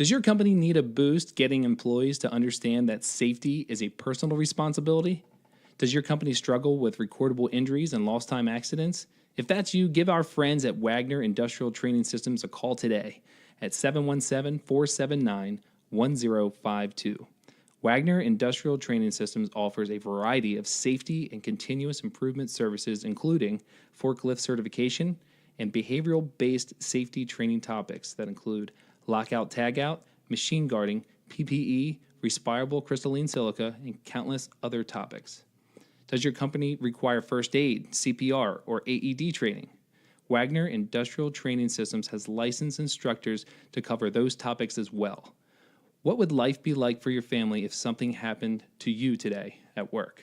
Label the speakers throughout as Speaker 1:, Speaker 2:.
Speaker 1: Does your company need a boost getting employees to understand that safety is a personal responsibility? Does your company struggle with recordable injuries and lost time accidents? If that's you, give our friends at Wagner Industrial Training Systems a call today at 717-479-1052. Wagner Industrial Training Systems offers a variety of safety and continuous improvement services, including forklift certification and behavioral-based safety training topics that include lockout tagout, machine guarding, PPE, respirable crystalline silica, and countless other topics. Does your company require first aid, CPR, or AED training? Wagner Industrial Training Systems has licensed instructors to cover those topics as well. What would life be like for your family if something happened to you today at work?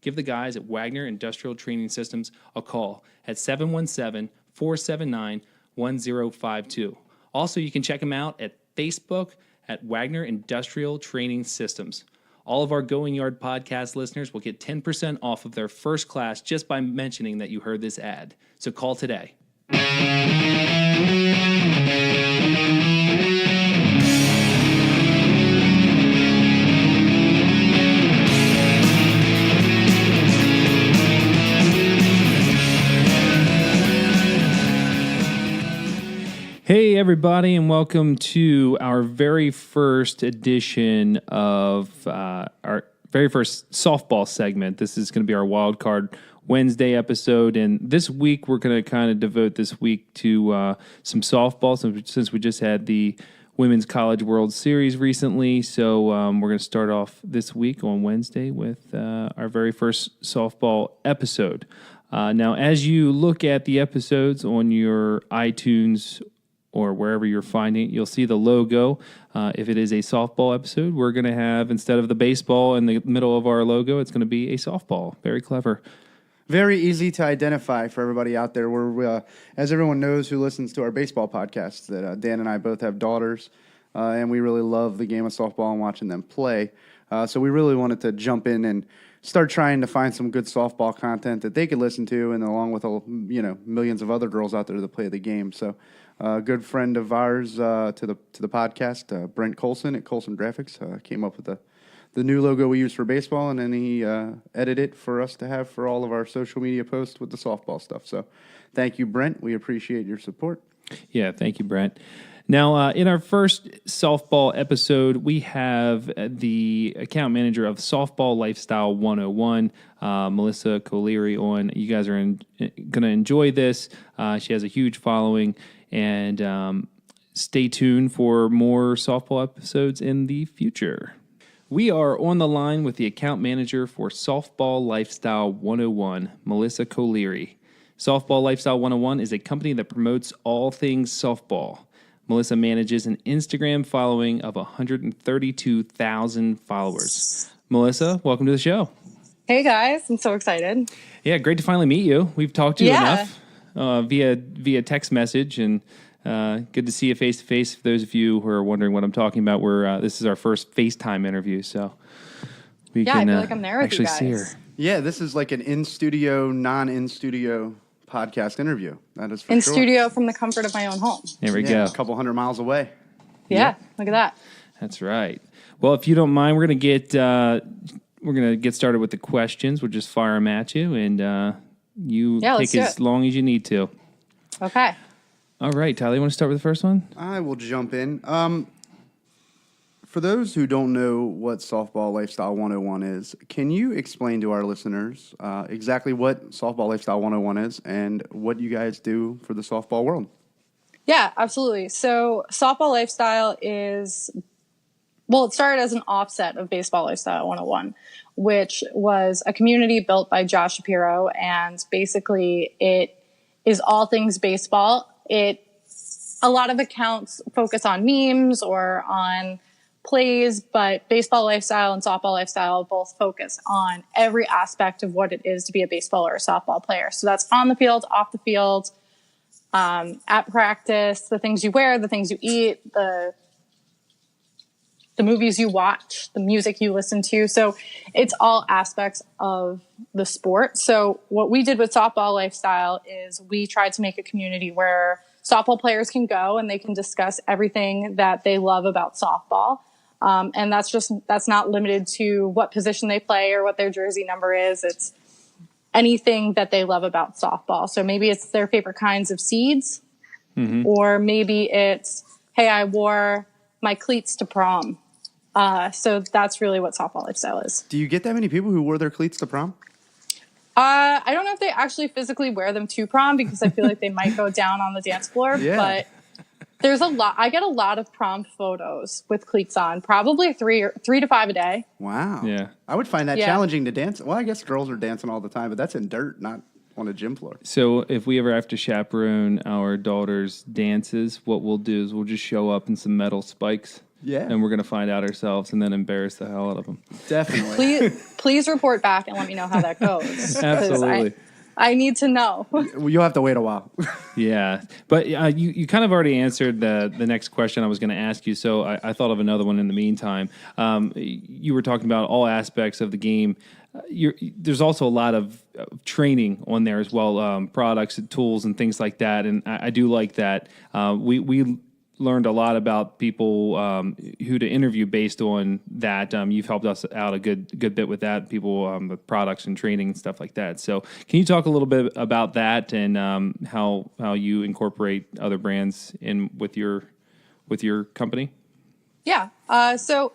Speaker 1: Give the guys at Wagner Industrial Training Systems a call at 717-479-1052. Also, you can check them out at Facebook at Wagner Industrial Training Systems. All of our Going Yard podcast listeners will get 10% off of their first class just by mentioning that you heard this ad. So call today. Hey, everybody, and welcome to our very first edition of our very first softball segment. This is going to be our Wild Card Wednesday episode, and this week we're going to kind of devote this week to some softball since we just had the Women's College World Series recently. So we're going to start off this week on Wednesday with our very first softball episode. Now, as you look at the episodes on your iTunes or wherever you're finding it, you'll see the logo. If it is a softball episode, we're going to have, instead of the baseball in the middle of our logo, it's going to be a softball. Very clever.
Speaker 2: Very easy to identify for everybody out there. We're, as everyone knows who listens to our baseball podcast, that Dan and I both have daughters, and we really love the game of softball and watching them play. So we really wanted to jump in and start trying to find some good softball content that they could listen to, and along with millions of other girls out there that play the game. So a good friend of ours to the podcast, Brent Colson at Colson Graphics, came up with the new logo we use for baseball, and then he edited it for us to have for all of our social media posts with the softball stuff. So thank you, Brent. We appreciate your support.
Speaker 1: Yeah, thank you, Brent. Now, in our first softball episode, we have the account manager of Softball Lifestyle 101, Melissa Colleary, on. You guys are going to enjoy this. She has a huge following, and stay tuned for more softball episodes in the future. We are on the line with the account manager for Softball Lifestyle 101, Melissa Colleary. Softball Lifestyle 101 is a company that promotes all things softball. Melissa manages an Instagram following of 132,000 followers. Melissa, welcome to the show.
Speaker 3: Hey, guys. I'm so excited.
Speaker 1: Yeah, great to finally meet you. We've talked to you enough via text message, and good to see you face-to-face. For those of you who are wondering what I'm talking about, this is our first FaceTime interview, so we can
Speaker 3: I feel like I'm there with you guys.
Speaker 1: See her.
Speaker 2: Yeah, this is like an in-studio, non-in-studio podcast interview. That is for
Speaker 3: in
Speaker 2: sure.
Speaker 3: studio from the comfort of my own home.
Speaker 1: There we go.
Speaker 2: A couple 100 miles away.
Speaker 3: Yeah, look at that.
Speaker 1: That's right. Well, if you don't mind, we're gonna get started with the questions. We'll just fire them at you, and you take as long as you need to.
Speaker 3: Okay.
Speaker 1: All right, Tyler, you want to start with the first one?
Speaker 2: I will jump in. For those who don't know what Softball Lifestyle 101 is, can you explain to our listeners exactly what Softball Lifestyle 101 is and what you guys do for the softball world?
Speaker 3: Yeah, absolutely. So Softball Lifestyle it started as an offset of Baseball Lifestyle 101, which was a community built by Josh Shapiro, and basically it is all things baseball. A lot of accounts focus on memes or on plays, but Baseball Lifestyle and Softball Lifestyle both focus on every aspect of what it is to be a baseball or a softball player. So that's on the field, off the field, at practice, the things you wear, the things you eat, the movies you watch, the music you listen to. So it's all aspects of the sport. So what we did with Softball Lifestyle is we tried to make a community where softball players can go and they can discuss everything that they love about softball. And that's not limited to what position they play or what their jersey number is. It's anything that they love about softball. So maybe it's their favorite kinds of seeds, or maybe it's, hey, I wore my cleats to prom. So that's really what softball lifestyle is.
Speaker 2: Do you get that many people who wore their cleats to prom?
Speaker 3: I don't know if they actually physically wear them to prom, because I feel like they might go down on the dance floor, but there's a lot. I get a lot of prom photos with cleats on, probably 3 to 5 a day.
Speaker 2: Wow.
Speaker 1: Yeah.
Speaker 2: I would find that challenging to dance. Well, I guess girls are dancing all the time, but that's in dirt, not on a gym floor.
Speaker 1: So if we ever have to chaperone our daughter's dances, what we'll do is we'll just show up in some metal spikes.
Speaker 2: Yeah.
Speaker 1: And we're going to find out ourselves and then embarrass the hell out of them.
Speaker 2: Definitely.
Speaker 3: Please report back and let me know how that goes.
Speaker 1: Absolutely.
Speaker 3: I need to know.
Speaker 2: You'll have to wait a while.
Speaker 1: Yeah. But you kind of already answered the next question I was going to ask you. So I thought of another one in the meantime. You were talking about all aspects of the game. There's also a lot of training on there as well, products and tools and things like that. And I do like that. We learned a lot about people who to interview based on that. You've helped us out a good bit with that, people with products and training and stuff like that. So can you talk a little bit about that and how you incorporate other brands in with your company?
Speaker 3: Yeah. So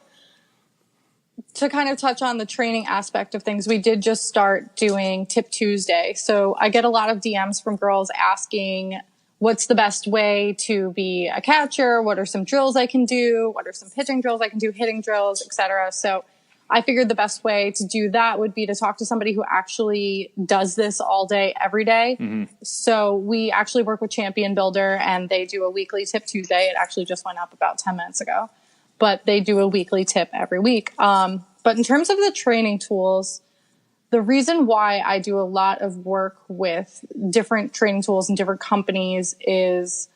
Speaker 3: to kind of touch on the training aspect of things, we did just start doing Tip Tuesday. So I get a lot of DMs from girls asking, what's the best way to be a catcher? What are some drills I can do? What are some pitching drills I can do, hitting drills, etc.? So I figured the best way to do that would be to talk to somebody who actually does this all day, every day. Mm-hmm. So we actually work with Champion Builder, and they do a weekly Tip Tuesday. It actually just went up about 10 minutes ago, but they do a weekly tip every week. But in terms of the training tools, the reason why I do a lot of work with different training tools and different companies is,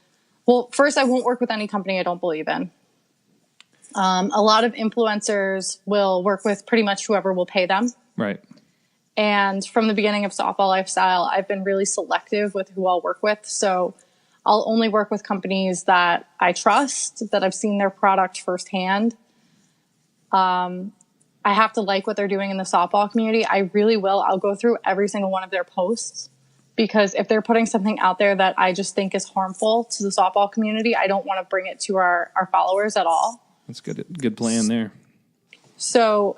Speaker 3: well, first, I won't work with any company I don't believe in. A lot of influencers will work with pretty much whoever will pay them.
Speaker 1: Right.
Speaker 3: And from the beginning of Softball Lifestyle, I've been really selective with who I'll work with. So I'll only work with companies that I trust, that I've seen their product firsthand. I have to like what they're doing in the softball community. I really will. I'll go through every single one of their posts, because if they're putting something out there that I just think is harmful to the softball community, I don't want to bring it to our followers at all.
Speaker 1: That's good. Good plan there.
Speaker 3: So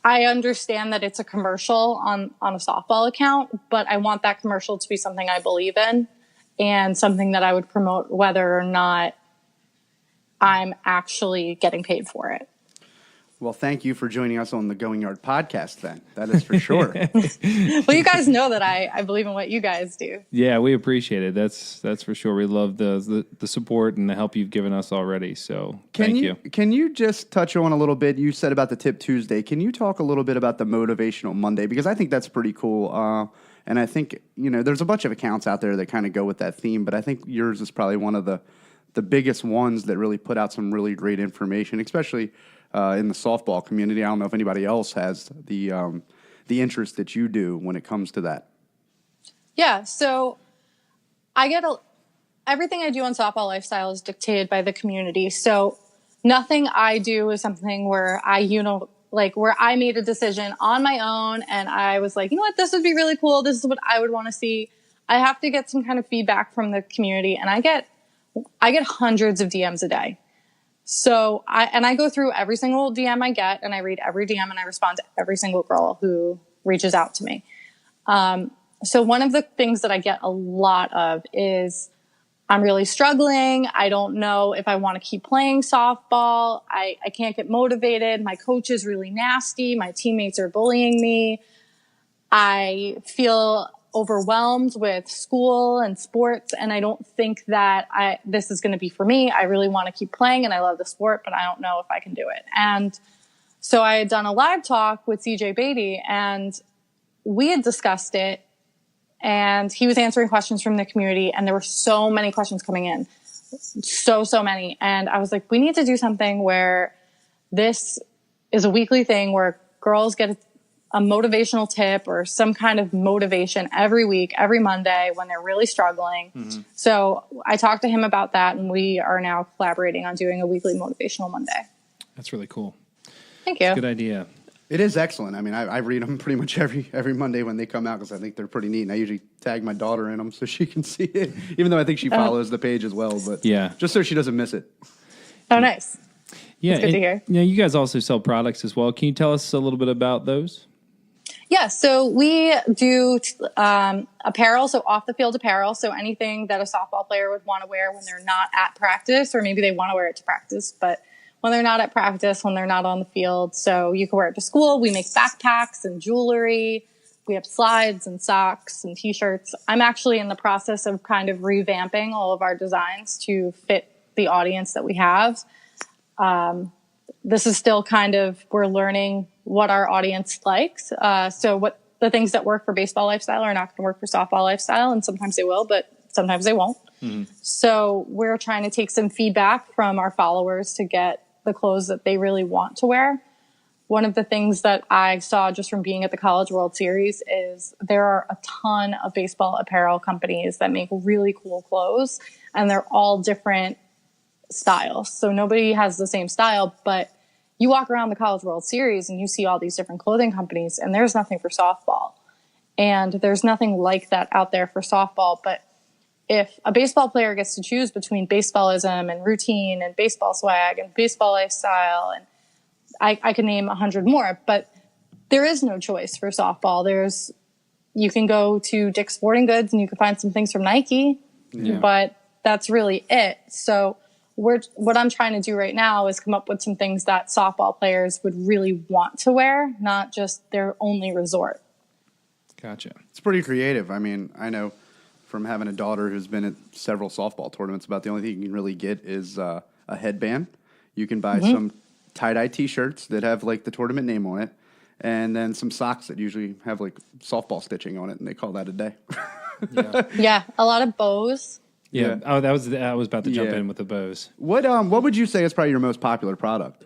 Speaker 3: I understand that it's a commercial on a softball account, but I want that commercial to be something I believe in and something that I would promote whether or not I'm actually getting paid for it.
Speaker 2: Well, thank you for joining us on the Going Yard podcast, then. That is for sure.
Speaker 3: Well, you guys know that I believe in what you guys do.
Speaker 1: Yeah, we appreciate it. That's for sure. We love the support and the help you've given us already. So thank you.
Speaker 2: Can you just touch on a little bit, you said about the Tip Tuesday. Can you talk a little bit about the Motivational Monday? Because I think that's pretty cool. And I think, there's a bunch of accounts out there that kind of go with that theme, but I think yours is probably one of the biggest ones that really put out some really great information, especially in the softball community. I don't know if anybody else has the interest that you do when it comes to that.
Speaker 3: Yeah, so I get everything I do on Softball Lifestyle is dictated by the community. So nothing I do is something where where I made a decision on my own and I was like, you know what, this would be really cool. This is what I would want to see. I have to get some kind of feedback from the community, and I get hundreds of DMs a day. So I go through every single DM I get, and I read every DM, and I respond to every single girl who reaches out to me. So one of the things that I get a lot of is, I'm really struggling. I don't know if I want to keep playing softball. I can't get motivated. My coach is really nasty. My teammates are bullying me. I feel overwhelmed with school and sports, and I don't think that this is going to be for me. I really want to keep playing, and I love the sport, but I don't know if I can do it. And so I had done a live talk with CJ Beatty, and we had discussed it, and he was answering questions from the community, and there were so many questions coming in. So many. And I was like, we need to do something where this is a weekly thing where girls get a motivational tip or some kind of motivation every week, every Monday when they're really struggling. Mm-hmm. So I talked to him about that, and we are now collaborating on doing a weekly motivational Monday.
Speaker 1: That's really cool.
Speaker 3: Thank you.
Speaker 1: That's a good idea.
Speaker 2: It is excellent. I mean, I read them pretty much every Monday when they come out because I think they're pretty neat. And I usually tag my daughter in them so she can see it, even though I think she follows the page as well. But
Speaker 1: yeah,
Speaker 2: just so she doesn't miss it.
Speaker 3: Oh, nice.
Speaker 1: Yeah,
Speaker 3: that's good to hear.
Speaker 1: You know, you guys also sell products as well. Can you tell us a little bit about those?
Speaker 3: Yeah, so we do apparel, so off the field apparel. So anything that a softball player would want to wear when they're not at practice, or maybe they want to wear it to practice, but when they're not at practice, when they're not on the field. So you can wear it to school. We make backpacks and jewelry. We have slides and socks and t-shirts. I'm actually in the process of kind of revamping all of our designs to fit the audience that we have. This is still kind of, we're learning what our audience likes. So what the things that work for baseball lifestyle are not going to work for softball lifestyle. And sometimes they will, but sometimes they won't. Mm-hmm. So we're trying to take some feedback from our followers to get the clothes that they really want to wear. One of the things that I saw just from being at the College World Series is there are a ton of baseball apparel companies that make really cool clothes, and they're all different styles. So nobody has the same style, but you walk around the College World Series and you see all these different clothing companies, and there's nothing for softball. And there's nothing like that out there for softball. But if a baseball player gets to choose between baseballism and routine and baseball swag and baseball lifestyle, and I could name 100 more, but there is no choice for softball. You can go to Dick's Sporting Goods and you can find some things from Nike, but that's really it. So what I'm trying to do right now is come up with some things that softball players would really want to wear, not just their only resort.
Speaker 1: Gotcha.
Speaker 2: It's pretty creative. I mean, I know from having a daughter who's been at several softball tournaments, about the only thing you can really get is a headband. You can buy some tie-dye T-shirts that have like the tournament name on it, and then some socks that usually have like softball stitching on it, and they call that a day.
Speaker 3: Yeah, a lot of bows.
Speaker 1: Yeah. Oh, I was about to jump in with the bows.
Speaker 2: What would you say is probably your most popular product?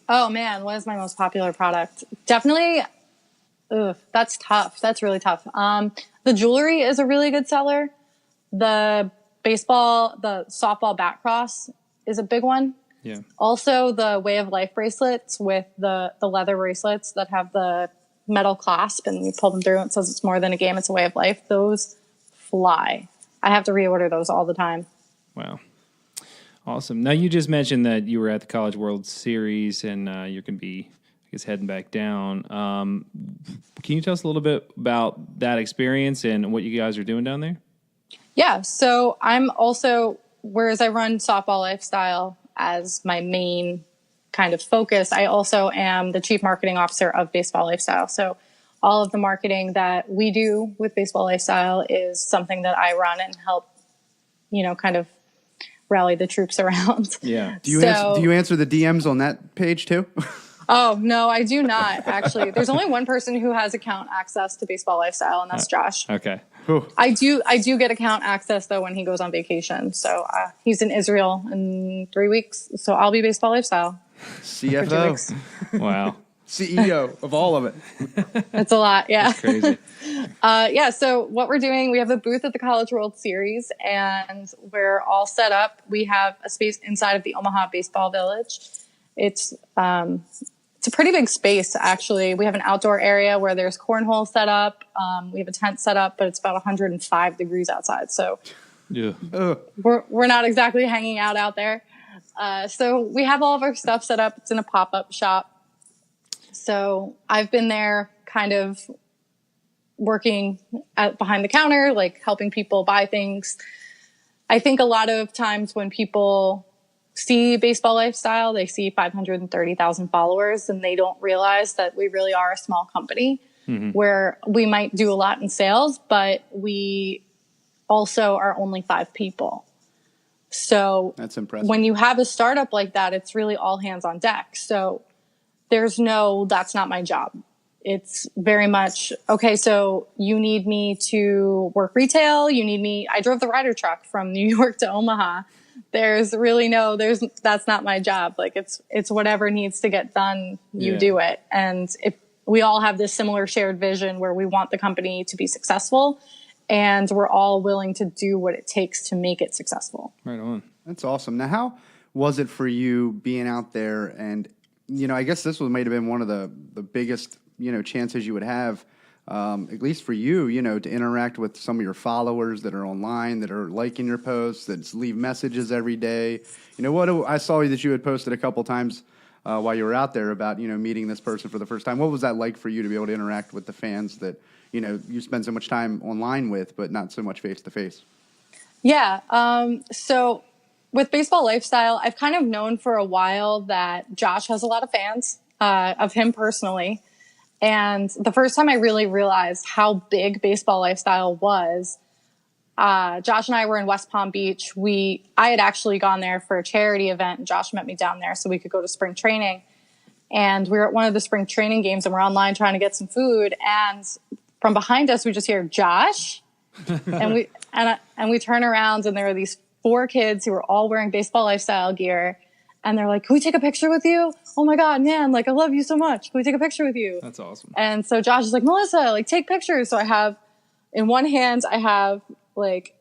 Speaker 3: Oh man, what is my most popular product? Definitely. That's tough. That's really tough. The jewelry is a really good seller. The softball back cross is a big one.
Speaker 1: Yeah.
Speaker 3: Also, the Way of Life bracelets with the leather bracelets that have the metal clasp, and you pull them through and it says it's more than a game, it's a way of life. Those fly. I have to reorder those all the time.
Speaker 1: Wow. Awesome. Now, you just mentioned that you were at the College World Series and you're going to be, I guess, heading back down. Can you tell us a little bit about that experience and what you guys are doing down there?
Speaker 3: Yeah. So I'm also, whereas I run softball lifestyle as my main kind of focus, I also am the chief marketing officer of baseball lifestyle. So all of the marketing that we do with baseball lifestyle is something that I run and help, kind of rally the troops around.
Speaker 1: Yeah.
Speaker 2: Do you answer the DMs on that page too?
Speaker 3: Oh, no, I do not, actually. There's only one person who has account access to baseball lifestyle, and that's Josh.
Speaker 1: Okay.
Speaker 3: I do get account access, though, when he goes on vacation. So he's in Israel in 3 weeks, so I'll be baseball lifestyle.
Speaker 2: CFO.
Speaker 1: Wow.
Speaker 2: CEO of all of it.
Speaker 3: It's a lot, yeah.
Speaker 1: That's crazy.
Speaker 3: So what we're doing, we have a booth at the College World Series, and we're all set up. We have a space inside of the Omaha Baseball Village. It's a pretty big space, actually. We have an outdoor area where there's cornhole set up. We have a tent set up, but it's about 105 degrees outside. So
Speaker 1: yeah,
Speaker 3: we're not exactly hanging out there. So we have all of our stuff set up. It's in a pop-up shop. So I've been there kind of working behind the counter, like helping people buy things. I think a lot of times when people see baseball lifestyle, they see 530,000 followers, and they don't realize that we really are a small company where we might do a lot in sales, but we also are only 5 people. So
Speaker 2: that's impressive.
Speaker 3: When you have a startup like that, it's really all hands on deck. So that's not my job. It's very much, okay, so you need me to work retail. I drove the Ryder truck from New York to Omaha. That's not my job. Like it's whatever needs to get done, you do it. And we all have this similar shared vision where we want the company to be successful, and we're all willing to do what it takes to make it successful.
Speaker 1: Right on.
Speaker 2: That's awesome. Now, how was it for you being out there? And, I guess this might have been one of the biggest, chances you would have, at least for you, to interact with some of your followers that are online, that are liking your posts, that leave messages every day. I saw that you had posted a couple times while you were out there about, meeting this person for the first time. What was that like for you to be able to interact with the fans that, you spend so much time online with, but not so much face to face?
Speaker 3: Yeah. So with Baseball Lifestyle, I've kind of known for a while that Josh has a lot of fans of him personally. And the first time I really realized how big Baseball Lifestyle was, Josh and I were in West Palm Beach. I had actually gone there for a charity event, and Josh met me down there so we could go to spring training. And we were at one of the spring training games, and we're online trying to get some food. And from behind us, we just hear Josh, and we turn around, and there are these 4 kids who were all wearing Baseball Lifestyle gear. And they're like, "Can we take a picture with you? Oh my God, man, I love you so much. Can we take a picture with you?"
Speaker 1: That's awesome.
Speaker 3: And so Josh is like, "Melissa, take pictures." So I have, in one hand, I have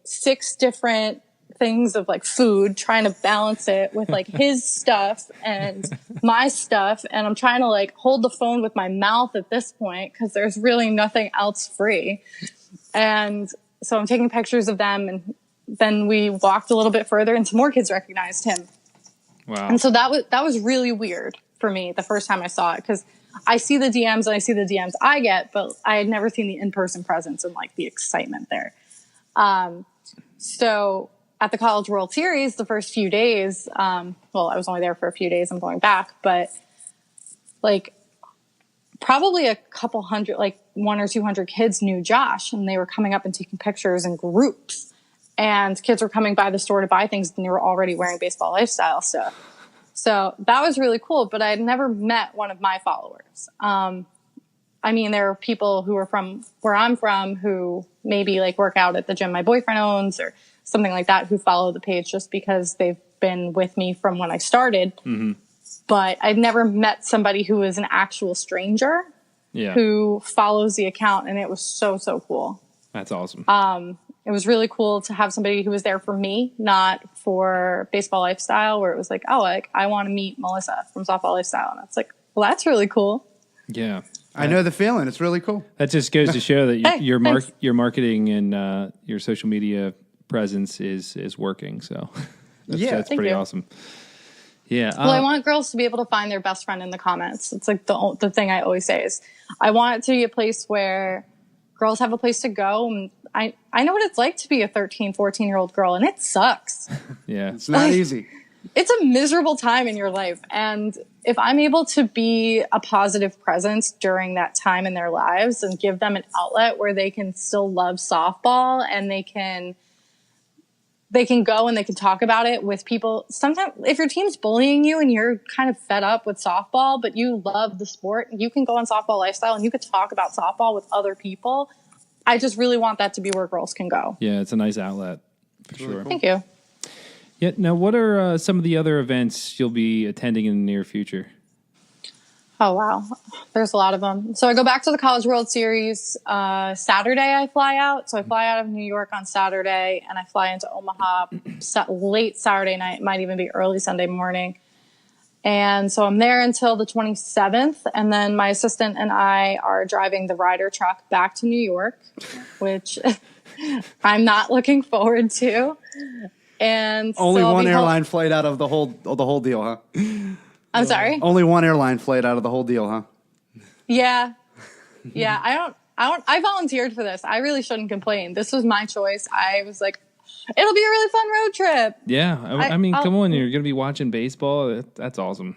Speaker 3: 6 different things of food, trying to balance it with his stuff and my stuff. And I'm trying to hold the phone with my mouth at this point, because there's really nothing else free. And so I'm taking pictures of them. And then we walked a little bit further, and some more kids recognized him.
Speaker 1: Wow.
Speaker 3: And so that was really weird for me the first time I saw it, because I see the DMs and I see the DMs I get, but I had never seen the in-person presence and the excitement there. So at the College World Series, the first few days, I was only there for a few days. I'm going back, but probably a couple hundred, 100 or 200 kids knew Josh, and they were coming up and taking pictures in groups. And kids were coming by the store to buy things, and they were already wearing Baseball Lifestyle stuff. So that was really cool, but I had never met one of my followers. There are people who are from where I'm from who maybe work out at the gym my boyfriend owns or something like that, who follow the page just because they've been with me from when I started. Mm-hmm. But I've never met somebody who is an actual stranger who follows the account, and it was so, so cool.
Speaker 1: That's awesome.
Speaker 3: It was really cool to have somebody who was there for me, not for Baseball Lifestyle, where it was I want to meet Melissa from Softball Lifestyle. And it's well, that's really cool.
Speaker 1: Yeah.
Speaker 2: I know the feeling. It's really cool.
Speaker 1: That just goes to show that
Speaker 3: Hey,
Speaker 1: your marketing and your social media presence is working. So that's pretty awesome. Yeah.
Speaker 3: Well, I want girls to be able to find their best friend in the comments. It's the thing I always say is I want it to be a place where girls have a place to go. And I know what it's like to be a 13, 14-year-old girl, and it sucks.
Speaker 1: Yeah.
Speaker 2: It's not easy.
Speaker 3: It's a miserable time in your life. And if I'm able to be a positive presence during that time in their lives and give them an outlet where they can still love softball, and they can go and they can talk about it with people. Sometimes if your team's bullying you and you're kind of fed up with softball, but you love the sport, you can go on Softball Lifestyle and you could talk about softball with other people. I just really want that to be where girls can go.
Speaker 1: Yeah, it's a nice outlet for sure.
Speaker 3: Thank you.
Speaker 1: Yeah. Now, what are some of the other events you'll be attending in the near future?
Speaker 3: Oh, wow. There's a lot of them. So I go back to the College World Series. Saturday I fly out. So I fly out of New York on Saturday, and I fly into Omaha late Saturday night, might even be early Sunday morning. And so I'm there until the 27th. And then my assistant and I are driving the Ryder truck back to New York, which I'm not looking forward to. And
Speaker 2: only
Speaker 3: so
Speaker 2: one airline flight out of the whole deal, huh?
Speaker 3: I'm sorry?
Speaker 2: Only one airline flight out of the whole deal, huh?
Speaker 3: Yeah. Yeah. I volunteered for this. I really shouldn't complain. This was my choice. I was like, it'll be a really fun road trip.
Speaker 1: Yeah. I mean, come on. You're going to be watching baseball. That's awesome.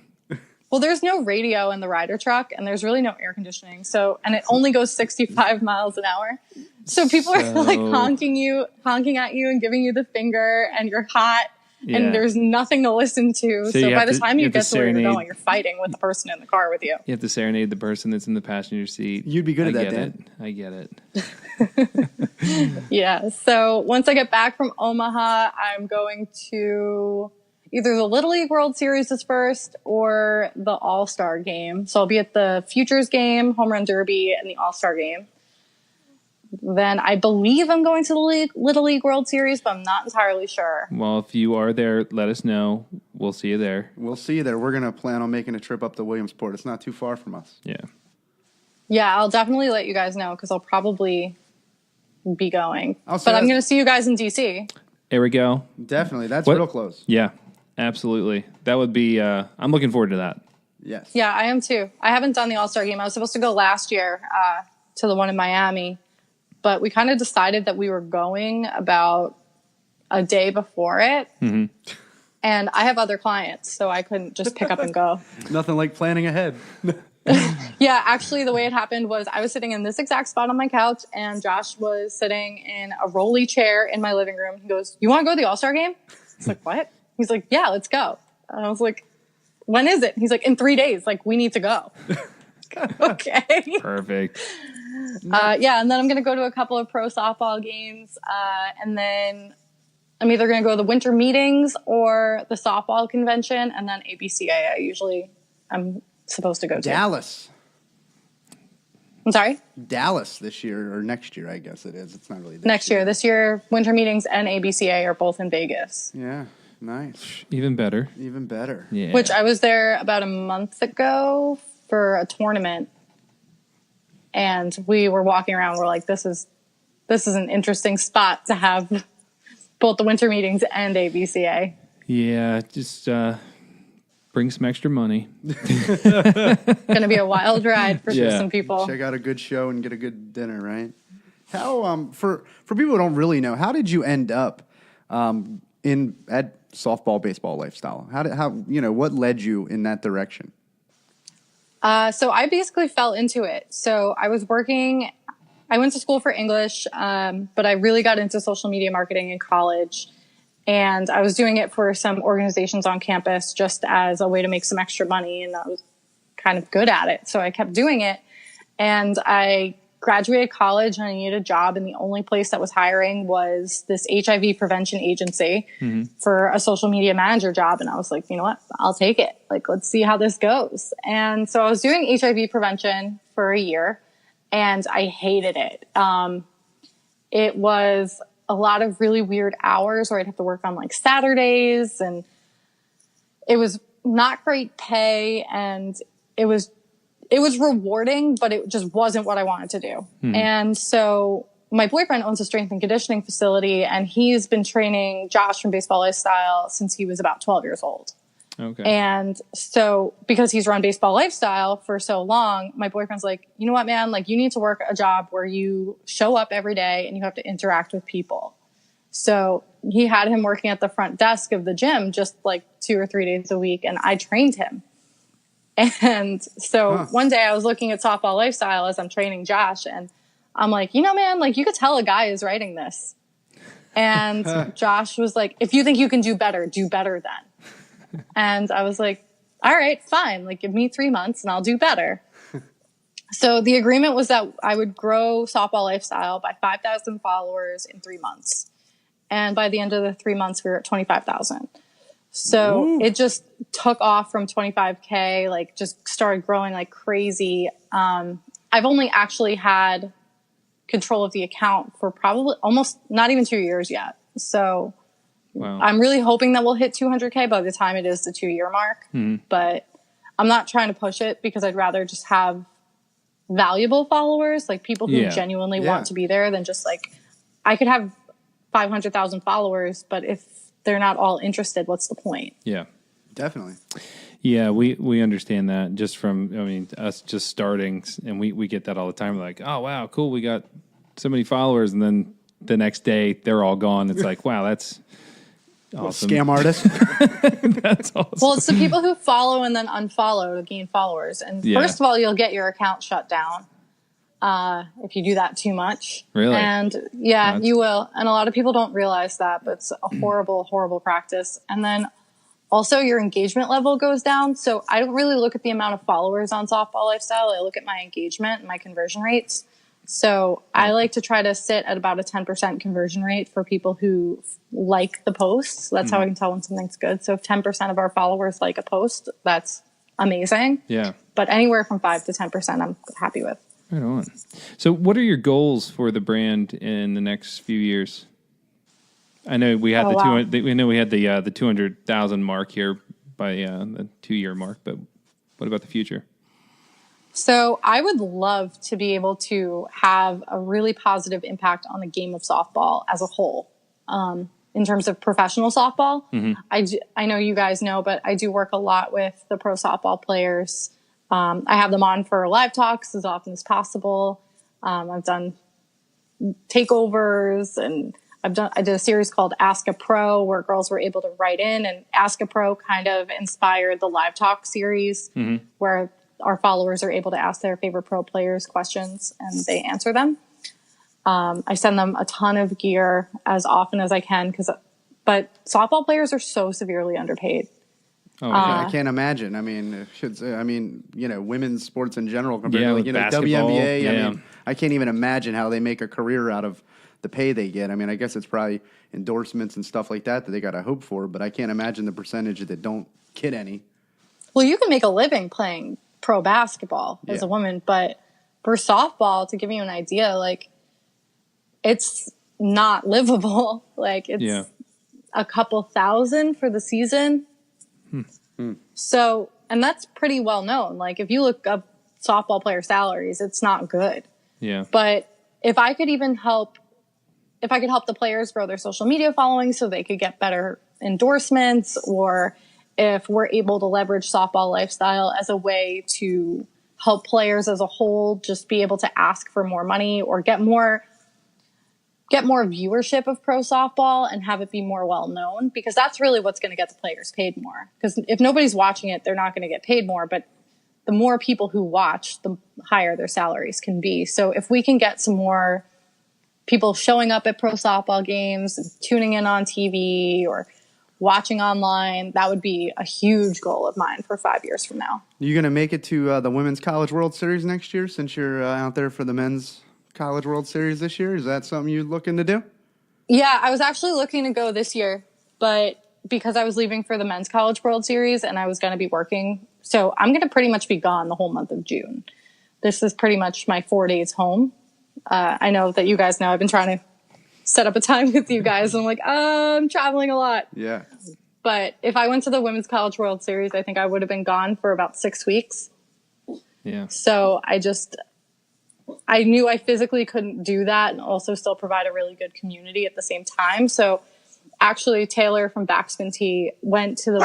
Speaker 3: Well, there's no radio in the Ryder truck, and there's really no air conditioning. And it only goes 65 miles an hour. So people are honking at you and giving you the finger, and you're hot. Yeah. And there's nothing to listen to. So by the time you get to where you're going, you're fighting with the person in the car with you.
Speaker 1: You have to serenade the person that's in the passenger seat.
Speaker 2: You'd be good at that, Dan.
Speaker 1: I get it.
Speaker 3: Yeah. So once I get back from Omaha, I'm going to either the Little League World Series is first or the All-Star game. So I'll be at the Futures game, Home Run Derby, and the All-Star game. Then I believe I'm going to the Little League World Series, but I'm not entirely sure.
Speaker 1: Well, if you are there, let us know. We'll see you there.
Speaker 2: We'll see you there. We're going to plan on making a trip up to Williamsport. It's not too far from us.
Speaker 1: Yeah.
Speaker 3: Yeah, I'll definitely let you guys know because I'll probably be going.
Speaker 2: But
Speaker 3: I'm going to see you guys in DC.
Speaker 1: There we go.
Speaker 2: Definitely. That's
Speaker 1: What?
Speaker 2: real close.
Speaker 1: Yeah, absolutely. That would be, I'm looking forward to that.
Speaker 2: Yes.
Speaker 3: Yeah, I am too. I haven't done the All-Star game. I was supposed to go last year to the one in Miami, but we kind of decided that we were going about a day before it. Mm-hmm. And I have other clients, so I couldn't just pick up and go.
Speaker 2: Nothing like planning ahead.
Speaker 3: Yeah, actually, the way it happened was I was sitting in this exact spot on my couch, and Josh was sitting in a rolly chair in my living room. He goes, "You want to go to the All-Star game?" I was like, "What?" He's like, "Yeah, let's go." And I was like, "When is it?" He's like, "In 3 days. Like, we need to go." Okay.
Speaker 1: Perfect.
Speaker 3: Yeah, and then I'm going to go to a couple of pro softball games, and then I'm either going to go to the winter meetings or the softball convention, and then ABCA. I'm supposed to go to
Speaker 2: Dallas.
Speaker 3: I'm sorry?
Speaker 2: Dallas this year, or next year, I guess it is. It's not really
Speaker 3: Next year. This year, winter meetings and ABCA are both in Vegas.
Speaker 2: Yeah, nice.
Speaker 1: Even better.
Speaker 2: Even better.
Speaker 1: Yeah.
Speaker 3: Which I was there about a month ago for a tournament, and we were walking around. We're like, this is an interesting spot to have both the winter meetings and ABCA.
Speaker 1: Yeah, just bring some extra money.
Speaker 3: Going to be a wild ride for some people.
Speaker 2: Check out a good show and get a good dinner, right? How for people who don't really know, how did you end up at softball baseball lifestyle? What led you in that direction?
Speaker 3: So I basically fell into it. So I went to school for English, but I really got into social media marketing in college. And I was doing it for some organizations on campus just as a way to make some extra money. And I was kind of good at it. So I kept doing it. And I graduated college and I needed a job. And the only place that was hiring was this HIV prevention agency for a social media manager job. And I was like, you know what? I'll take it. Like, let's see how this goes. And so I was doing HIV prevention for a year and I hated it. It was a lot of really weird hours where I'd have to work on like Saturdays, and it was not great pay, and it was rewarding, but it just wasn't what I wanted to do. And so my boyfriend owns a strength and conditioning facility, and he's been training Josh from Baseball Lifestyle since he was about 12 years old.
Speaker 1: Okay.
Speaker 3: And so because he's run Baseball Lifestyle for so long, my boyfriend's like, you know what, man, like you need to work a job where you show up every day and you have to interact with people. So he had him working at the front desk of the gym just like 2 or 3 days a week. And I trained him. And so one day I was looking at Softball Lifestyle as I'm training Josh, and I'm like, you know, man, like you could tell a guy is writing this. And Josh was like, if you think you can do better then. And I was like, all right, fine. Like, give me 3 months and I'll do better. So the agreement was that I would grow Softball Lifestyle by 5,000 followers in 3 months. And by the end of the 3 months, we were at 25,000. So it just took off from 25K, like just started growing like crazy. I've only actually had control of the account for probably almost not even 2 years yet. So wow. I'm really hoping that we'll hit 200K by the time it is the 2-year mark. But I'm not trying to push it because I'd rather just have valuable followers, like people who genuinely want to be there, than just like, I could have 500,000 followers, but if they're not all interested, what's the point?
Speaker 1: Yeah.
Speaker 2: Definitely.
Speaker 1: Yeah, we understand that just from, us just starting, and we get that all the time. We're like, oh, wow, cool, we got so many followers, and then the next day they're all gone. It's like, wow, that's awesome.
Speaker 2: Scam artist.
Speaker 1: That's awesome.
Speaker 3: Well, it's the people who follow and then unfollow to gain followers. And first of all, you'll get your account shut down if you do that too much.
Speaker 1: Really?
Speaker 3: And you will. And a lot of people don't realize that, but it's a horrible, horrible practice. And then also your engagement level goes down. So I don't really look at the amount of followers on Softball Lifestyle. I look at my engagement and my conversion rates. So I like to try to sit at about a 10% conversion rate for people who like the posts. That's how I can tell when something's good. So if 10% of our followers like a post, that's amazing.
Speaker 1: Yeah.
Speaker 3: But anywhere from 5 to 10%, I'm happy with.
Speaker 1: Right on. So what are your goals for the brand in the next few years? I know we had the 200,000 mark here by the 2-year mark, but what about the future?
Speaker 3: So I would love to be able to have a really positive impact on the game of softball as a whole. In terms of professional softball, I know you guys know, but I do work a lot with the pro softball players. I have them on for live talks as often as possible. I've done takeovers, and I did a series called Ask a Pro where girls were able to write in, and Ask a Pro kind of inspired the live talk series where our followers are able to ask their favorite pro players questions and they answer them. I send them a ton of gear as often as I can but softball players are so severely underpaid.
Speaker 2: Oh, yeah. I can't imagine. I mean, women's sports in general compared to WNBA.
Speaker 1: Yeah.
Speaker 2: I mean, I can't even imagine how they make a career out of the pay they get. I mean, I guess it's probably endorsements and stuff like that they got to hope for, but I can't imagine the percentage that don't get any.
Speaker 3: Well, you can make a living playing pro basketball as a woman, but for softball, to give you an idea, like, it's not livable. Like, it's a couple thousand for the season. So, and that's pretty well known. Like, if you look up softball player salaries, it's not good.
Speaker 1: Yeah.
Speaker 3: But if I could help the players grow their social media following so they could get better endorsements, or if we're able to leverage softball lifestyle as a way to help players as a whole just be able to ask for more money or get more viewership of pro softball and have it be more well known, because that's really what's going to get the players paid more. Because if nobody's watching it, they're not going to get paid more. But the more people who watch, the higher their salaries can be. So if we can get some more people showing up at pro softball games, tuning in on TV or watching online, that would be a huge goal of mine for 5 years from now.
Speaker 2: You going to make it to the Women's College World Series next year since you're out there for the Men's College World Series this year? Is that something you're looking to do?
Speaker 3: Yeah, I was actually looking to go this year, but because I was leaving for the Men's College World Series and I was going to be working, so I'm going to pretty much be gone the whole month of June. This is pretty much my 4 days home. I know that you guys know I've been trying to set up a time with you guys. I'm like, I'm traveling a lot.
Speaker 2: Yeah.
Speaker 3: But if I went to the Women's College World Series, I think I would have been gone for about 6 weeks.
Speaker 1: Yeah.
Speaker 3: So I knew I physically couldn't do that and also still provide a really good community at the same time. So actually, Taylor from Backspin Tee went to the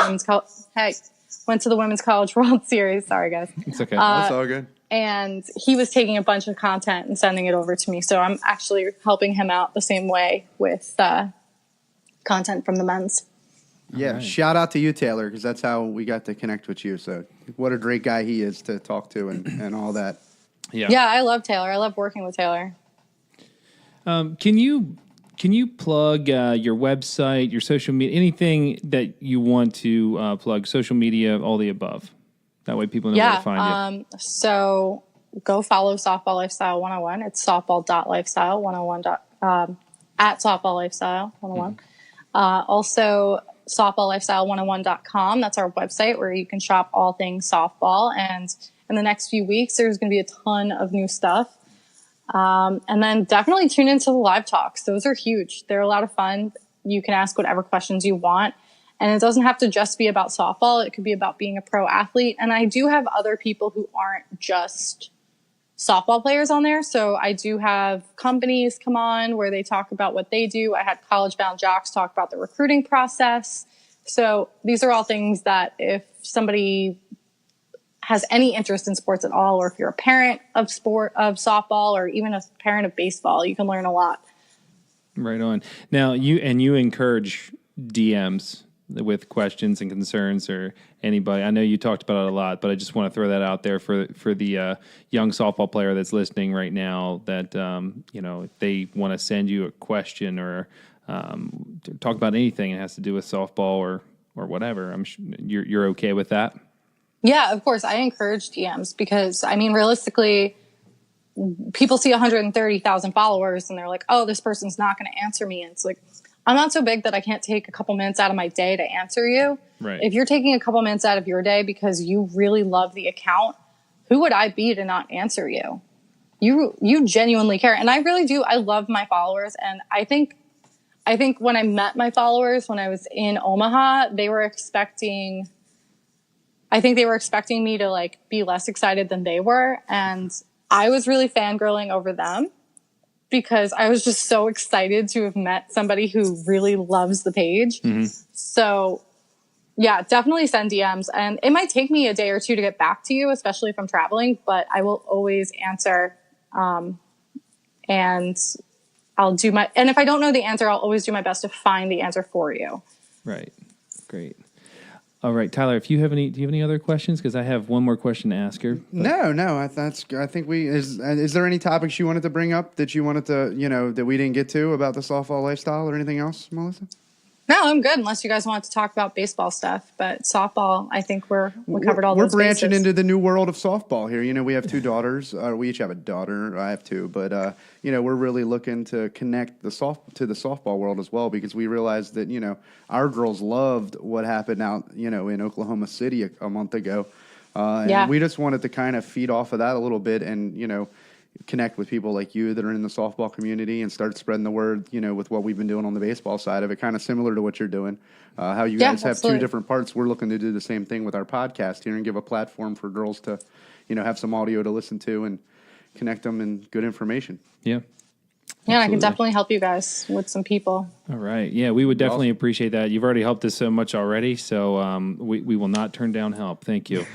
Speaker 3: Women's College World Series. Sorry, guys.
Speaker 1: It's okay.
Speaker 2: That's all good.
Speaker 3: And he was taking a bunch of content and sending it over to me. So I'm actually helping him out the same way with content from the men's.
Speaker 2: Yeah, right. Shout out to you, Taylor, because that's how we got to connect with you. So what a great guy he is to talk to and all that.
Speaker 3: Yeah, I love Taylor. I love working with Taylor.
Speaker 1: Can you plug your website, your social media, anything that you want to plug, social media, all the above? That way people know where to find you.
Speaker 3: So go follow Softball Lifestyle 101. It's softball.lifestyle 101. At Softball Lifestyle 101. Also, softballlifestyle101.com. That's our website where you can shop all things softball. And in the next few weeks, there's going to be a ton of new stuff. And then definitely tune into the live talks. Those are huge. They're a lot of fun. You can ask whatever questions you want. And it doesn't have to just be about softball. It could be about being a pro athlete. And I do have other people who aren't just softball players on there. So I do have companies come on where they talk about what they do. I had College Bound Jocks talk about the recruiting process. So these are all things that if somebody has any interest in sports at all, or if you're a parent of softball, or even a parent of baseball, you can learn a lot.
Speaker 1: Right on. Now you encourage DMs with questions and concerns, or anybody. I know you talked about it a lot, but I just want to throw that out there for the young softball player that's listening right now, that if they want to send you a question or talk about anything that has to do with softball or whatever, I'm sure you're okay with that.
Speaker 3: Yeah, of course. I encourage DMs because, I mean, realistically, people see 130,000 followers and they're like, oh, this person's not going to answer me. And it's like, I'm not so big that I can't take a couple minutes out of my day to answer you.
Speaker 1: Right.
Speaker 3: If you're taking a couple minutes out of your day because you really love the account, who would I be to not answer you? You genuinely care. And I really do. I love my followers. And I think when I met my followers, when I was in Omaha, they were expecting me to like be less excited than they were. And I was really fangirling over them because I was just so excited to have met somebody who really loves the page. Mm-hmm. So yeah, definitely send DMs. And it might take me a day or two to get back to you, especially if I'm traveling, but I will always answer. And and if I don't know the answer, I'll always do my best to find the answer for you.
Speaker 1: Right. Great. All right, Tyler, do you have any other questions? Because I have one more question to ask her.
Speaker 2: No. I think is there any topics you wanted to bring up that you wanted to, that we didn't get to about the softball lifestyle or anything else, Melissa?
Speaker 3: No, I'm good. Unless you guys want to talk about baseball stuff, but softball, I think we covered all those bases.
Speaker 2: We're branching into the new world of softball here. We have two daughters. We each have a daughter. I have two, but we're really looking to connect to the softball world as well because we realized that our girls loved what happened out in Oklahoma City a month ago, and we just wanted to kind of feed off of that a little bit and connect with people like you that are in the softball community and start spreading the word, with what we've been doing on the baseball side of it, kind of similar to what you're doing. How you guys have two different parts. We're looking to do the same thing with our podcast here and give a platform for girls to, have some audio to listen to and connect them and good information.
Speaker 1: Yeah.
Speaker 3: Yeah, I can definitely help you guys with some people.
Speaker 1: All right. Yeah, we would definitely appreciate that. You've already helped us so much already, so we will not turn down help. Thank you.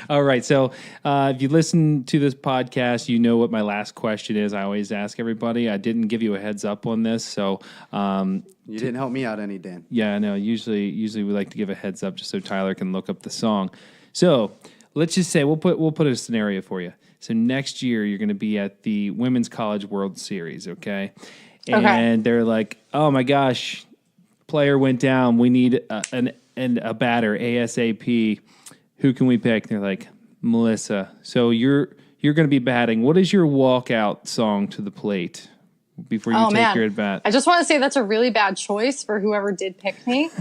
Speaker 1: All right. So if you listen to this podcast, you know what my last question is. I always ask everybody. I didn't give you a heads up on this, so
Speaker 2: you didn't help me out any, Dan.
Speaker 1: Yeah, I know. Usually we like to give a heads up just so Tyler can look up the song. So let's just say we'll put a scenario for you. So next year you're going to be at the Women's College World Series, okay? And they're like, "Oh my gosh, player went down. We need a batter ASAP. Who can we pick?" And they're like, "Melissa." So you're going to be batting. What is your walkout song to the plate before you take your at bat?
Speaker 3: I just want to say that's a really bad choice for whoever did pick me,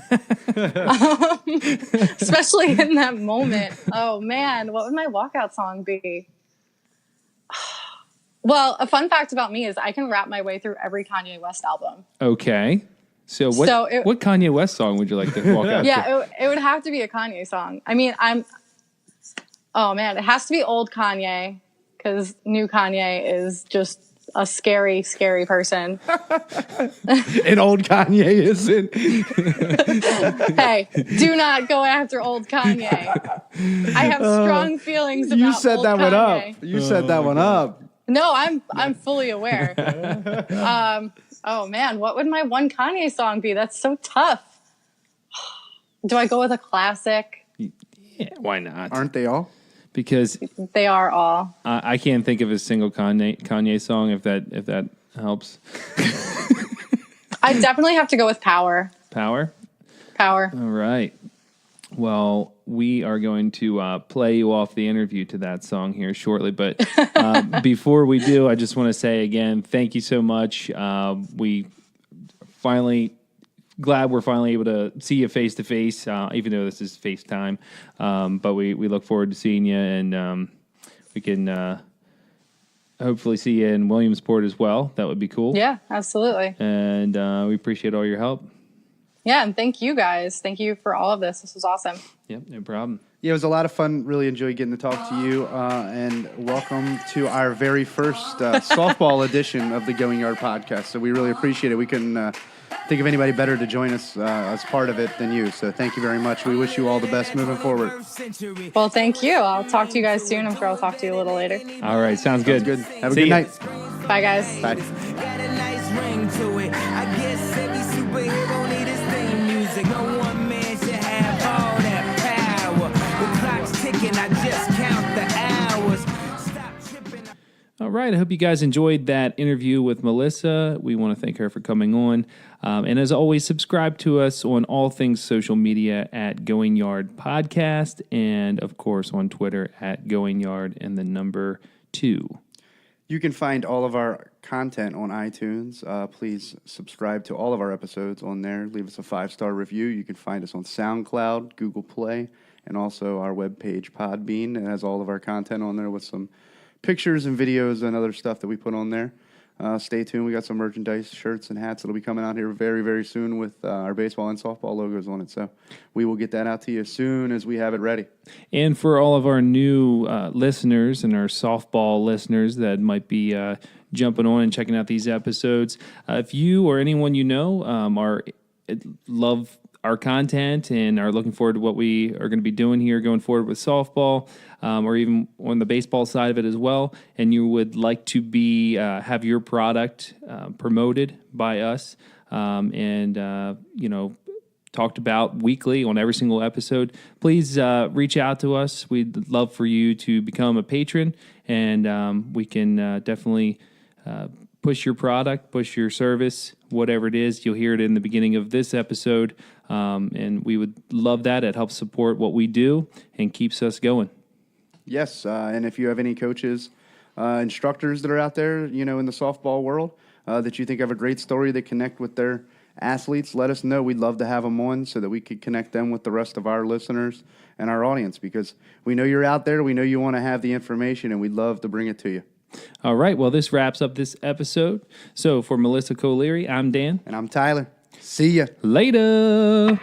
Speaker 3: especially in that moment. Oh man, what would my walkout song be? Well, a fun fact about me is I can rap my way through every Kanye West album.
Speaker 1: Okay. So what Kanye West song would you like to walk out to?
Speaker 3: Yeah, it would have to be a Kanye song. I mean, it has to be old Kanye because new Kanye is just a scary, scary person.
Speaker 2: And old Kanye isn't.
Speaker 3: Hey, do not go after old Kanye. I have strong feelings about
Speaker 2: you set
Speaker 3: old
Speaker 2: that
Speaker 3: Kanye.
Speaker 2: one up. You set that one up.
Speaker 3: No, I'm fully aware. Oh man, what would my one Kanye song be? That's so tough. Do I go with a classic?
Speaker 1: Yeah, why not?
Speaker 2: Aren't they all?
Speaker 1: Because
Speaker 3: they are all.
Speaker 1: I can't think of a single Kanye song if that helps.
Speaker 3: I definitely have to go with Power.
Speaker 1: Power?
Speaker 3: Power.
Speaker 1: All right. Well, we are going to play you off the interview to that song here shortly. But before we do, I just want to say again, thank you so much. We're finally able to see you face to face, even though this is FaceTime. But we look forward to seeing you, and we can hopefully see you in Williamsport as well. That would be cool.
Speaker 3: Yeah, absolutely.
Speaker 1: And we appreciate all your help.
Speaker 3: Yeah, and thank you guys. Thank you for all of this. This was awesome.
Speaker 1: Yep, no problem.
Speaker 2: Yeah, it was a lot of fun. Really enjoyed getting to talk to you. And welcome to our very first softball edition of the Going Yard podcast. So we really appreciate it. We couldn't think of anybody better to join us as part of it than you. So thank you very much. We wish you all the best moving forward.
Speaker 3: Well, thank you. I'll talk to you guys soon. I'm sure I'll talk to you a little later.
Speaker 1: All right, sounds good.
Speaker 2: Have a good night.
Speaker 3: Bye, guys.
Speaker 2: Bye.
Speaker 4: Got a nice ring to it. I guess every superhero need his theme music. No one man should have all that power. The clock's ticking, I just count the hours. Stop tripping.
Speaker 1: All right, I hope you guys enjoyed that interview with Melissa. We want to thank her for coming on. And as always, subscribe to us on all things social media at Going Yard Podcast, and of course on Twitter at Going Yard and the number 2.
Speaker 2: You can find all of our content on iTunes. Please subscribe to all of our episodes on there. Leave us a 5-star review. You can find us on SoundCloud, Google Play, and also our webpage, Podbean. It has all of our content on there with some pictures and videos and other stuff that we put on there. Stay tuned. We got some merchandise, shirts, and hats that'll be coming out here very, very soon with our baseball and softball logos on it. So we will get that out to you as soon as we have it ready.
Speaker 1: And for all of our new listeners and our softball listeners that might be jumping on and checking out these episodes, if you or anyone you know love our content and are looking forward to what we are going to be doing here going forward with softball, or even on the baseball side of it as well, and you would like to be have your product promoted by us and talked about weekly on every single episode, please reach out to us. We'd love for you to become a patron, and we can definitely push your product, push your service, whatever it is. You'll hear it in the beginning of this episode, and we would love that. It helps support what we do and keeps us going.
Speaker 2: Yes, and if you have any coaches, instructors that are out there, in the softball world, that you think have a great story that connect with their athletes, let us know. We'd love to have them on so that we could connect them with the rest of our listeners and our audience, because we know you're out there. We know you want to have the information, and we'd love to bring it to you.
Speaker 1: All right. Well, this wraps up this episode. So for Melissa Colleary, I'm Dan.
Speaker 2: And I'm Tyler. See ya.
Speaker 1: Later.